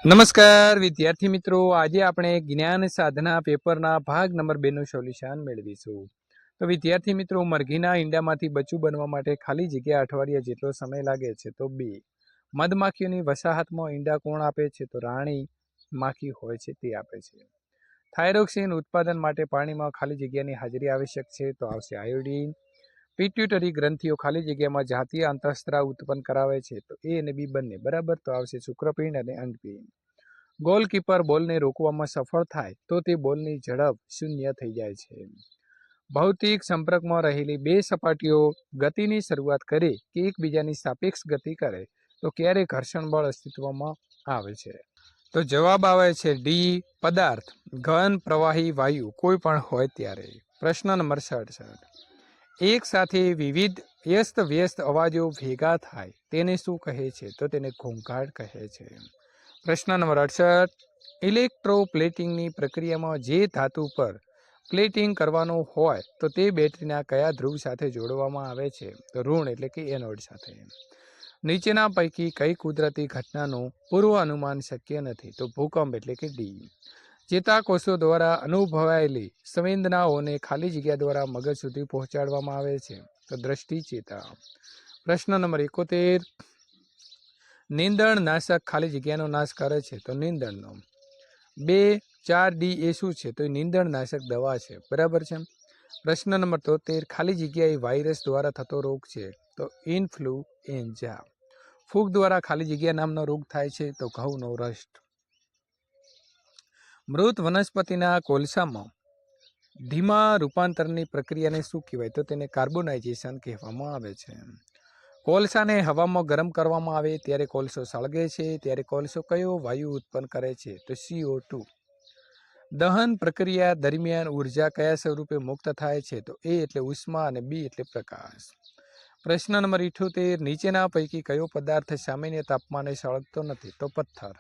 નમસ્કાર વિદ્યાર્થી મિત્રો, આજે આપણે જ્ઞાન સાધના પેપરના ભાગ નંબર 2 નું સોલ્યુશન મેળવીશું. તો વિદ્યાર્થી મિત્રો, મરઘીના ઈંડામાંથી બચ્ચું બનવા માટે ખાલી જગ્યા અઠવાડિયા જેટલો સમય લાગે છે તો 2. મધમાખીઓની વસાહતમાં ઈંડા કોણ આપે છે? તો રાણી માખી હોય છે તે આપે છે. થાઇરોક્સિન ઉત્પાદન માટે પાણીમાં ખાલી જગ્યાની હાજરી આવશ્યક છે તો આવશે આયોડીન. પિટ્યુટરી ગ્રંથિઓ ખાલી જગ્યામાં જાતીય અંતઃસ્ત્રાવ ઉત્પન્ન કરાવે છે તો એ અને બી બંને બરાબર, તો આવશે શુક્રપિંડ અને અંગપિંડ. ગોલકીપર બોલને રોકવામાં સફળ થાય તો તે બોલની ઝડપ 0 થઈ જાય છે. ભૌતિક સંપર્કમાં રહેલી બે સપાટીઓ ગતિની શરૂઆત કરે કે એકબીજાની સાપેક્ષ ગતિ કરે તો ક્યારે ઘર્ષણ બળ અસ્તિત્વમાં આવે છે? તો જવાબ આવે છે ડી, પદાર્થ, ઘન, પ્રવાહી, વાયુ કોઈ પણ હોય ત્યારે. પ્રશ્ન નંબર 67. એક સાથે વિવિધ વ્યસ્ત અવાજો ભેગા થાય તેને શું કહે છે? તો તેને ઘોંઘાટ કહે છે. પ્રશ્ન નંબર 68. ઇલેક્ટ્રોપ્લેટિંગની પ્રક્રિયામાં જે ધાતુ પર પ્લેટિંગ કરવાનું હોય તો તે બેટરીના કયા ધ્રુવ સાથે જોડવામાં આવે છે? તો ઋણ એટલે કે એનોડ સાથે. નીચેના પૈકી કઈ કુદરતી ઘટનાનું પૂર્વ અનુમાન શક્ય નથી? તો ભૂકંપ એટલે કે ડી. ચેતાકોષો દ્વારા અનુભવાયેલી સંવેદનાઓને ખાલી જગ્યા દ્વારા મગજ સુધી પહોંચાડવામાં આવે છે તો દ્રષ્ટિ ચેતા. પ્રશ્ન નંબર 71. નીંદણ નાશક ખાલી જગ્યાનો નાશ કરે છે તો નીંદણનો. 2, 4, ડી એ શું છે? તો નીંદણ નાશક દવા છે, બરાબર છે. પ્રશ્ન નંબર 73. ખાલી જગ્યા એ વાયરસ દ્વારા થતો રોગ છે તો ઇન્ફ્લુએન્ઝા. ફૂગ દ્વારા ખાલી જગ્યા નામનો રોગ થાય છે તો ઘઉંનો રસ્ટ. મૃત વનસ્પતિના કોલસામાં ધીમા રૂપાંતરની પ્રક્રિયાને શું કહેવાય? તો તેને કાર્બોનાઇઝેશન કહેવામાં આવે છે. કોલસાને હવામાં ગરમ કરવામાં આવે ત્યારે કોલસો સળગે છે, ત્યારે કોલસો કયો વાયુ ઉત્પન્ન કરે છે? તો CO2. દહન પ્રક્રિયા દરમિયાન ઉર્જા કયા સ્વરૂપે મુક્ત થાય છે? તો એ એટલે ઉષ્મા અને બી એટલે પ્રકાશ. પ્રશ્ન નંબર 78. નીચેના પૈકી કયો પદાર્થ સામાન્ય તાપમાને સળગતો નથી? તો પથ્થર.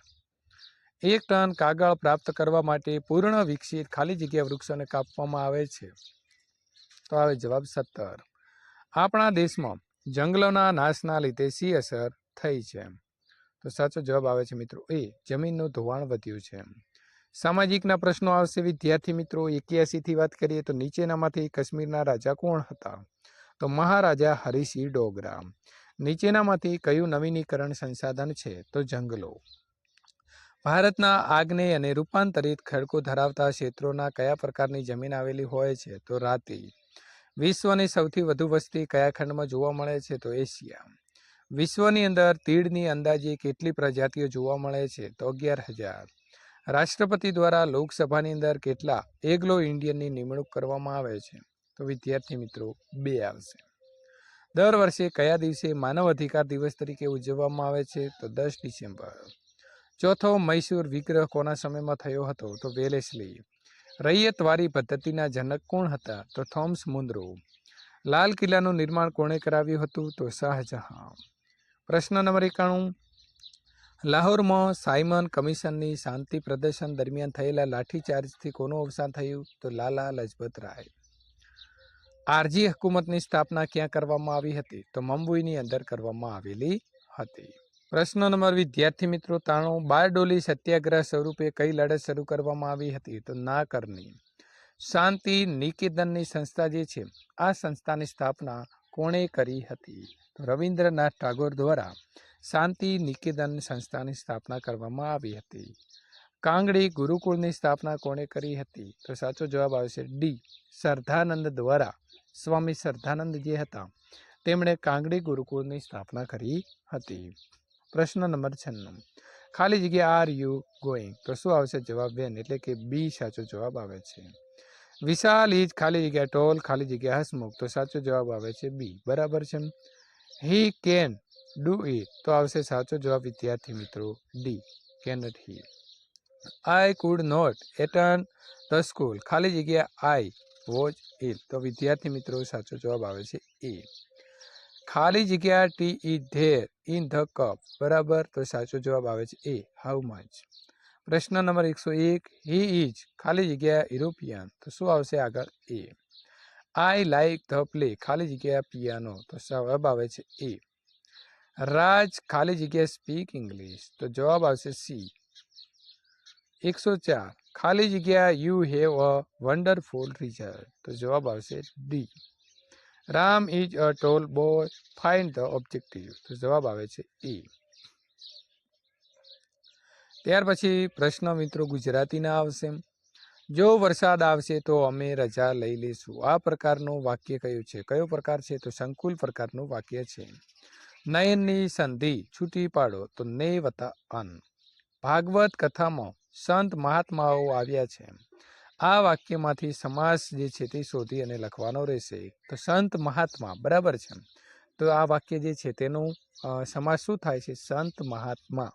1 ટન કાગળ પ્રાપ્ત કરવા માટે પૂર્ણ વિકસિત ખાલી જગ્યા વૃક્ષોને કાપવામાં આવે છે તો આવે જવાબ 17. આપણા દેશમાં જંગલોના નાશના લીધે શી અસર થઈ છે? તો સાચો જવાબ આવે છે મિત્રો એ, જમીનનું ધોવાણ વધ્યું છે. સામાજિકના પ્રશ્નો આવશે વિદ્યાર્થી મિત્રો. 81 થી વાત કરીએ તો નીચેનામાંથી કાશ્મીરના રાજા કોણ હતા? તો મહારાજા હરિસિંહ ડોગરા. નીચેનામાંથી કયું નવીનીકરણ સંસાધન છે? તો જંગલો. ભારતના આગ્નેય અને રૂપાંતરિત ખડકો ધરાવતા ક્ષેત્રોના કયા પ્રકારની જમીન આવેલી હોય છે? તો રાતી. વિશ્વની સૌથી વધુ વસ્તી કયા ખંડમાં જોવા મળે છે? તો એશિયા. વિશ્વની અંદર તીડની અંદાજે કેટલી પ્રજાતિઓ જોવા મળે છે? તો 11,000. રાષ્ટ્રપતિ દ્વારા લોકસભાની અંદર કેટલા એગ્લો ઇન્ડિયનની નિમણૂક કરવામાં આવે છે? તો વિદ્યાર્થી મિત્રો 2 આવશે. દર વર્ષે કયા દિવસે માનવ અધિકાર દિવસ તરીકે ઉજવવામાં આવે છે? તો 10 ડિસેમ્બર. ચોથો મૈસૂર વિગ્રહ કોના સમયમાં થયો હતો? તો વેલેસ્લી. રૈયતવારી પદ્ધતિના જનક કોણ હતા? તો થોમસ મુન્દ્રો. લાલ કિલ્લાનું નિર્માણ કોણે કરાવ્યું હતું? તો શાહજહાં. પ્રશ્ન નંબર 91. લાહોરમાં સાયમન કમિશનની શાંતિ પ્રદર્શન દરમિયાન થયેલા લાઠીચાર્જથી કોનું અવસાન થયું? તો લાલા લજપત રાય. આરજી હુકુમતની સ્થાપના ક્યાં કરવામાં આવી હતી? તો મુંબઈની અંદર કરવામાં આવેલી હતી. પ્રશ્ન નંબર વિદ્યાર્થી મિત્રો 93. બારડોલી સત્યાગ્રહ સ્વરૂપે કઈ લડત શરૂ કરવામાં આવી હતી? તો ના કરની. શાંતિ નિકેતનની સંસ્થા જે છે, આ સંસ્થાની સ્થાપના કોણે કરી હતી? તો રવિન્દ્રનાથ ટાગોર દ્વારા શાંતિ નિકેતન સંસ્થાની સ્થાપના કરવામાં આવી હતી. કાંગડી ગુરુકુળની સ્થાપના કોણે કરી હતી? તો સાચો જવાબ આવશે ડી, શ્રદ્ધાનંદ દ્વારા. સ્વામી શ્રદ્ધાનંદ જે હતા તેમણે કાંગડી ગુરુકુળની સ્થાપના કરી હતી. પ્રશ્ન નંબર 96. ખાલી જગ્યા આર યુ ગોઈંગ? તો શું આવશે જવાબ? વેન એટલે કે બી સાચો જવાબ આવે છે. વિશાલ ઇજ ખાલી જગ્યા ટોલ ખાલી જગ્યા હસમુખ? તો સાચો જવાબ આવે છે બી, બરાબર છે. He can do it? તો આવશે સાચો જવાબ વિદ્યાર્થી મિત્રો D, cannot he. I could not attend the school ખાલી જગ્યા આઈ વોચ ઇલ? તો વિદ્યાર્થી મિત્રો સાચો જવાબ આવે છે એ. ખાલી જગ્યા T is there in the cup? બરાબર, તો સાચો જવાબ આવે છે એ, હાઉ મચ. પ્રશ્ન નંબર 101. હી ઇઝ ખાલી જગ્યા યુરોપિયન? તો શું આવશે આગળ? એ. આઈ લાઇક ધ પ્લે ખાલી જગ્યા પિયાનો? તો જવાબ આવે છે એ. રાજ ખાલી જગ્યા સ્પીક ઇંગ્લિશ? તો જવાબ આવશે સી. 104 ખાલી જગ્યા you have a wonderful result. તો જવાબ આવશે D. Ram is a tall boy, find the objective. તો જવાબ આવે છે એ. ત્યાર પછી પ્રશ્ન મિત્રો ગુજરાતીના આવશે. જો વરસાદ આવશે તો અમે રજા લઈ લઈશું. આ પ્રકારનું વાક્ય કયું છે? કયો પ્રકાર છે? તો સંકુલ પ્રકારનું વાક્ય છે. નયનની સંધિ છૂટી પાડો. તો ને વત્તા અન. ભાગવત કથામાં સંત મહાત્માઓ આવ્યા છે. આ વાક્યમાંથી સમાસ જે છે તે શોધી અને લખવાનો રહેશે. તો સંત મહાત્મા બરાબર છે. તો આ વાક્ય જે છે તેનું સમાસ શું થાય છે? સંત મહાત્મા.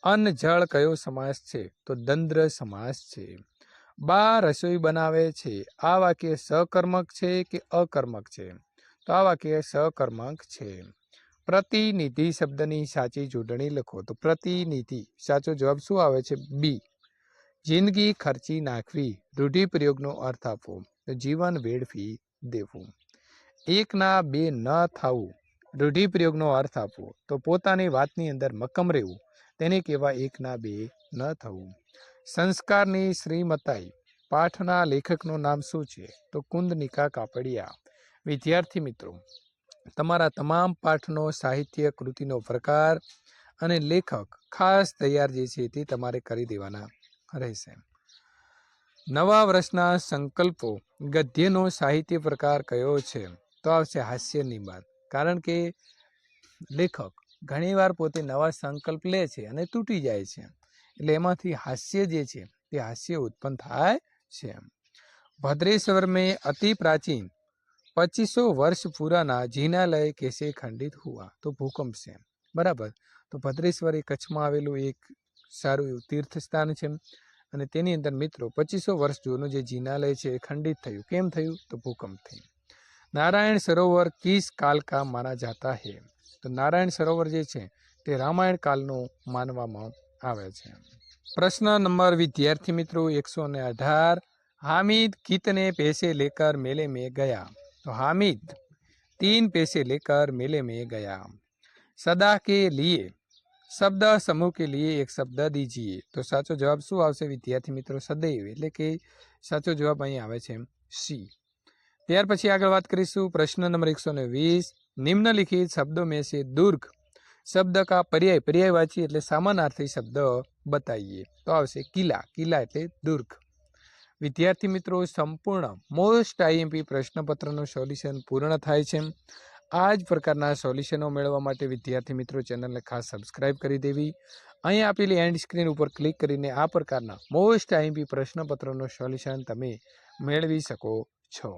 અન્ન જળ કયો સમાસ છે? તો દ્વંદ્વ સમાસ છે. બા રસોઈ બનાવે છે. આ વાક્ય સકર્મક છે કે અકર્મક છે? તો આ વાક્ય સકર્મક છે. પ્રતિનિધિ શબ્દની સાચી જોડણી લખો. તો પ્રતિનિધિ સાચો જવાબ શું આવે છે? બી. જિંદગી ખર્ચી નાખવી. રૂઢિપ્રયોગનો અર્થ આપો. તો જીવન વેડફી દેવું. એકના બે ન થવું. રૂઢિપ્રયોગનો અર્થ આપો. તો પોતાની વાતની અંદર મક્કમ રહેવું. તેને કહેવાય એકના બે ન થવું. સંસ્કારની શ્રીમતાઈ. પાઠના લેખકનું નામ શું છે? તો કુંદનિકા કાપડિયા. વિદ્યાર્થી મિત્રો, તમારા તમામ પાઠનો સાહિત્ય કૃતિનો પ્રકાર અને લેખક ખાસ તૈયાર જે છે તે તમારે કરી દેવાના રહેશે. નવા વર્ષના સંકલ્પો ગદ્યનો સાહિત્ય પ્રકાર કયો છે? તો આવશે હાસ્ય નિબંધ. કારણ કે લેખક ઘણીવાર પોતે નવા સંકલ્પ લે છે અને તૂટી જાય છે, એટલે એમાંથી હાસ્ય જે છે તે હાસ્ય ઉત્પન્ન થાય છે. ભદ્રેશ્વર में अति प्राचीन 2500 वर्ष पुराना जिनालय कैसे खंडित हुआ? તો ભૂકંપ છે. બરાબર. તો ભદ્રેશ્વર એ કચ્છમાં આવેલું એક સારું એવું તીર્થ સ્થાન છે અને તેની અંદર મિત્રો 2500 વર્ષ જૂનું જે જિનાલય છે એ ખંડિત થયું. કેમ થયું? તો ભૂકંપથી. નારાયણ સરોવર કિસ કાલ કા માના જાતા હૈ? તો નારાયણ સરોવર જે છે તે રામાયણ કાલનું માનવામાં આવે છે. પ્રશ્ન નંબર વિદ્યાર્થી મિત્રો 118. हामिद कितने पैसे लेकर मेले में गया? तो हामिद 3 पैसे लेकर मेले में गया. सदा के लिए शब्द समूह के लिए एक शब्द दीजिए. तो साचो जवाब શું આવશે વિદ્યાર્થી મિત્રો? સદૈવ. એટલે કે સાચો જવાબ અહીં આવે છે સી. ત્યાર પછી આગળ વાત કરીશું. પ્રશ્ન નંબર 120. निम्नलिखित शब्दों में से दुर्ग शब्द का पर्यायवाची એટલે સમાનાર્થી શબ્દ बताइए. તો આવશે કિલ્લા. કિલ્લા એટલે દુર્ગ. વિદ્યાર્થી મિત્રો, સંપૂર્ણ મોસ્ટ આઈએમપી પ્રશ્નપત્રનું સોલ્યુશન પૂર્ણ થાય છે. આ જ પ્રકારના સોલ્યુશનો મેળવવા માટે વિદ્યાર્થી મિત્રો ચેનલને ખાસ સબસ્ક્રાઇબ કરી દેવી. અહીં આપેલી એન્ડ સ્ક્રીન ઉપર ક્લિક કરીને આ પ્રકારના મોસ્ટ આઈએમપી પ્રશ્નપત્રનું સોલ્યુશન તમે મેળવી શકો છો.